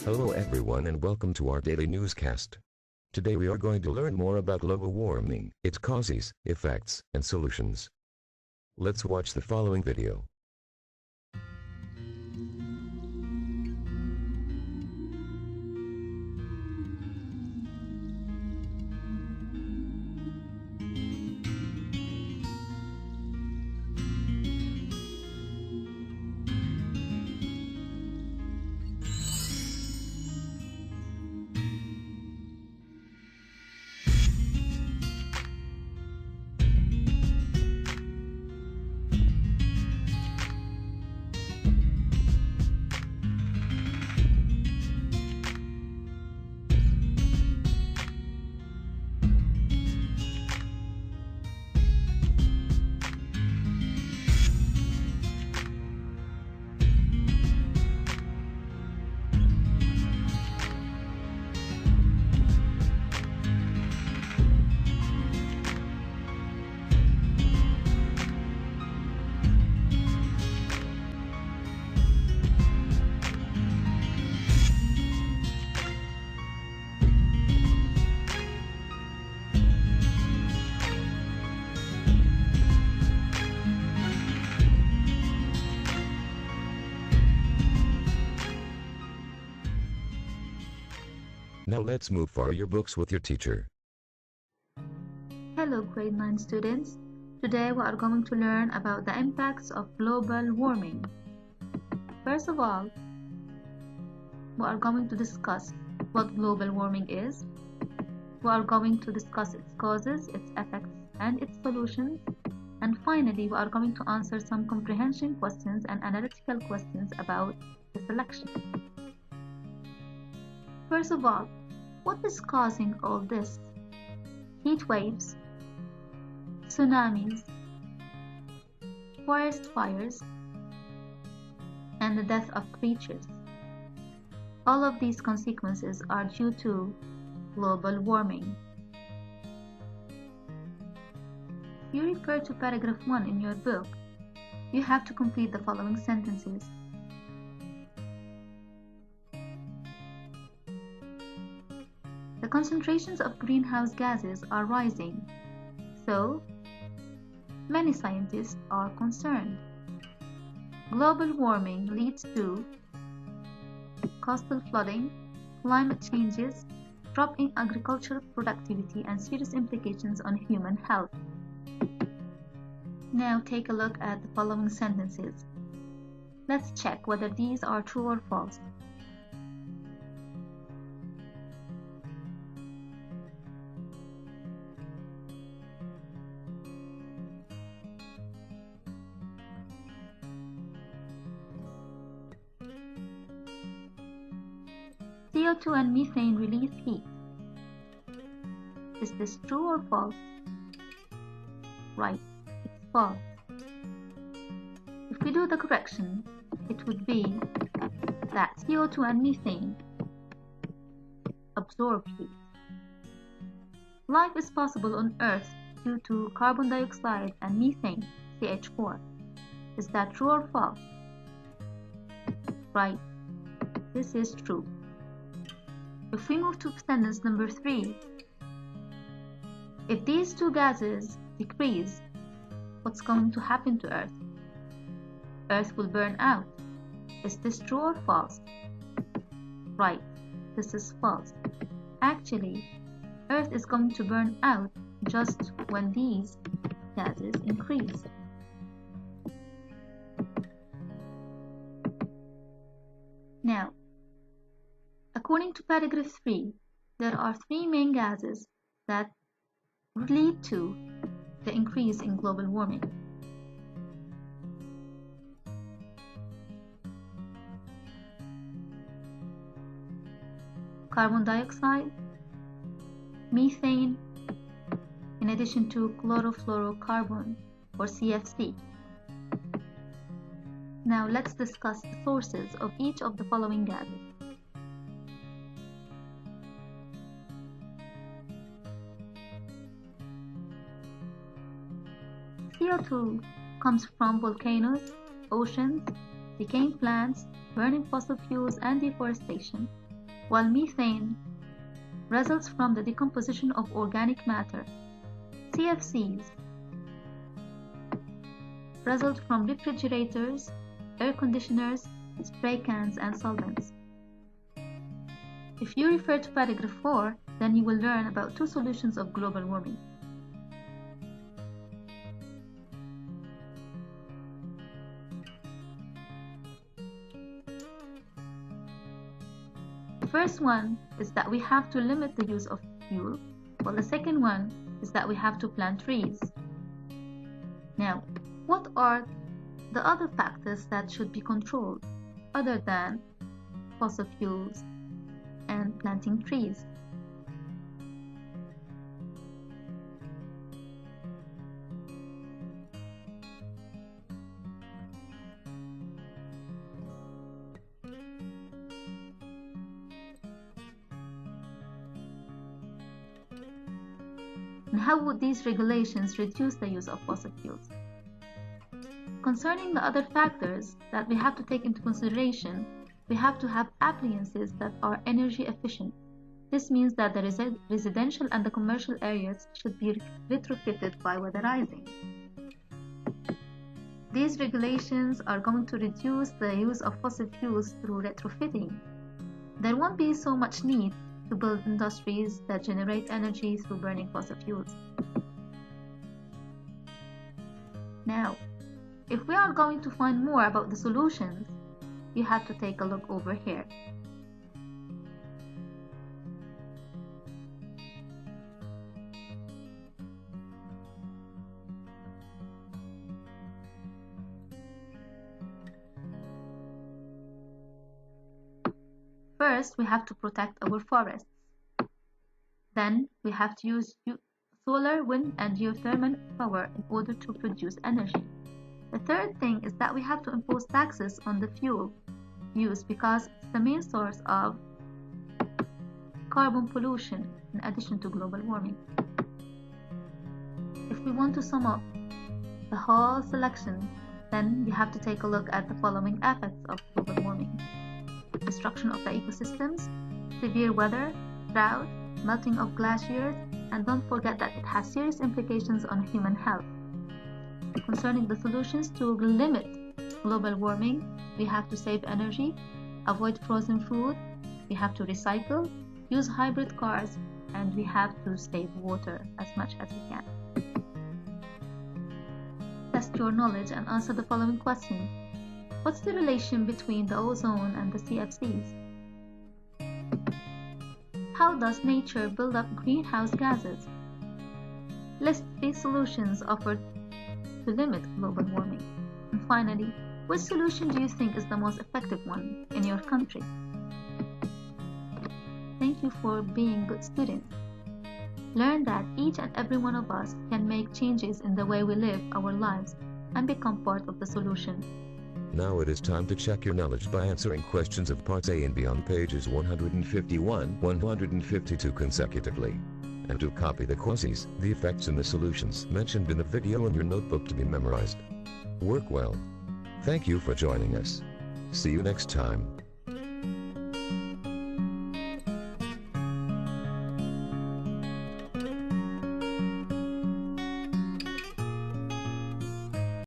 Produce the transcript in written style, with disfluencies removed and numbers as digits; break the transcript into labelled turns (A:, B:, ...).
A: Hello everyone and welcome to our daily newscast. Today we are going to learn more about global warming, its causes, effects, and solutions. Let's watch the following video. Now let's move for your books with your teacher.
B: Hello grade 9 students. Today we are going to learn about the impacts of global warming. First of all, we are going to discuss what global warming is. We are going to discuss its causes, its effects, and its solutions. And finally, we are going to answer some comprehension questions and analytical questions about the selection. First of all, what is causing all this? Heat waves, tsunamis, forest fires, and the death of creatures. All of these consequences are due to global warming. If you refer to paragraph 1 in your book, you have to complete the following sentences. The concentrations of greenhouse gases are rising, so many scientists are concerned. Global warming leads to coastal flooding, climate changes, drop in agricultural productivity, and serious implications on human health. Now take a look at the following sentences. Let's check whether these are true or false. CO2 and methane release heat. Is this true or false? Right, it's false. If we do the correction, it would be that CO2 and methane absorb heat. Life is possible on Earth due to carbon dioxide and methane, CH4. Is that true or false? Right, this is true. If we move to sentence number 3, if these two gases decrease, what's going to happen to Earth? Earth will burn out. Is this true or false? Right, this is false. Actually, Earth is going to burn out just when these gases increase. Now, according to paragraph 3, there are 3 main gases that lead to the increase in global warming. Carbon dioxide, methane, in addition to chlorofluorocarbon or CFC. Now let's discuss the sources of each of the following gases. CO2 comes from volcanoes, oceans, decaying plants, burning fossil fuels, and deforestation. while methane results from the decomposition of organic matter. CFCs result from refrigerators, air conditioners, spray cans, and solvents. If you refer to paragraph 4, then you will learn about two solutions of global warming. The first one is that we have to limit the use of fuel, while the second one is that we have to plant trees. Now, what are the other factors that should be controlled other than fossil fuels and planting trees? And how would these regulations reduce the use of fossil fuels? Concerning the other factors that we have to take into consideration, we have to have appliances that are energy efficient. This means that the residential and the commercial areas should be retrofitted by weatherizing. These regulations are going to reduce the use of fossil fuels through retrofitting. There won't be so much need to build industries that generate energy through burning fossil fuels. Now, if we are going to find more about the solutions, you have to take a look over here. First, we have to protect our forests. Then, we have to use solar, wind, and geothermal power in order to produce energy. The third thing is that we have to impose taxes on the fuel use because it's the main source of carbon pollution in addition to global warming. If we want to sum up the whole selection, then we have to take a look at the following effects of global warming: destruction of the ecosystems, severe weather, drought, melting of glaciers, and don't forget that it has serious implications on human health. Concerning the solutions to limit global warming, we have to save energy, avoid frozen food, we have to recycle, use hybrid cars, and we have to save water as much as we can. Test your knowledge and answer the following question. What's the relation between the ozone and the CFCs? How does nature build up greenhouse gases? List 3 solutions offered to limit global warming. And finally, which solution do you think is the most effective one in your country? Thank you for being good students. Learn that each and every one of us can make changes in the way we live our lives and become part of the solution.
A: Now it is time to check your knowledge by answering questions of Parts A and B on pages 151-152 consecutively. And to copy the causes, the effects and the solutions mentioned in the video in your notebook to be memorized. Work well. Thank you for joining us. See you next time.